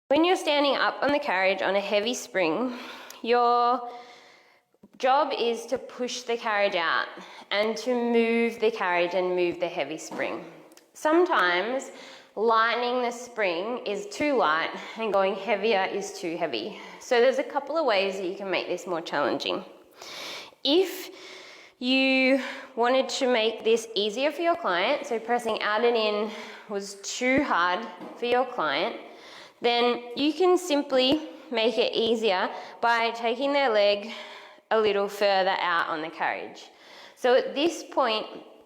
When you're standing up on the carriage on a heavy spring, your job is to push the carriage out and to move the carriage and move the heavy spring. Sometimes lightening the spring is too light and going heavier is too heavy. So there's a couple of ways that you can make this more challenging. If you wanted to make this easier for your client, so pressing out and in was too hard for your client, then you can simply make it easier by taking their leg a little further out on the carriage. So at this point,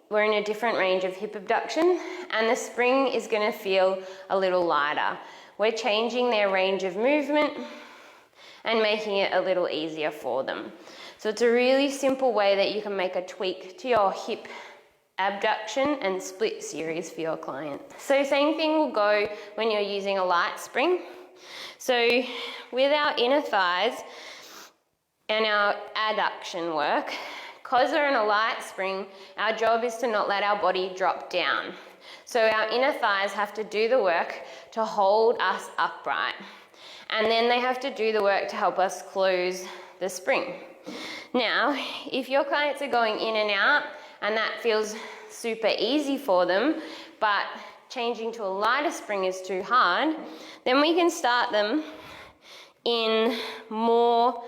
we're in a different range of hip abduction and the spring is going to feel a little lighter. We're changing their range of movement and making it a little easier for them. So it's a really simple way that you can make a tweak to your hip abduction and split series for your client. So same thing will go when you're using a light spring. So with our inner thighs and our adduction work, because we're in a light spring, our job is to not let our body drop down. So our inner thighs have to do the work to hold us upright. And then they have to do the work to help us close the spring. Now, if your clients are going in and out and that feels super easy for them, but changing to a lighter spring is too hard, then we can start them in more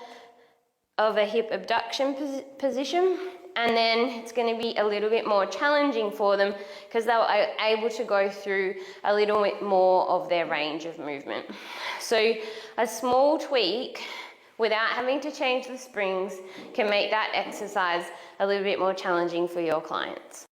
of a hip abduction position, and then it's going to be a little bit more challenging for them because they're able to go through a little bit more of their range of movement. So a small tweak without having to change the springs can make that exercise a little bit more challenging for your clients.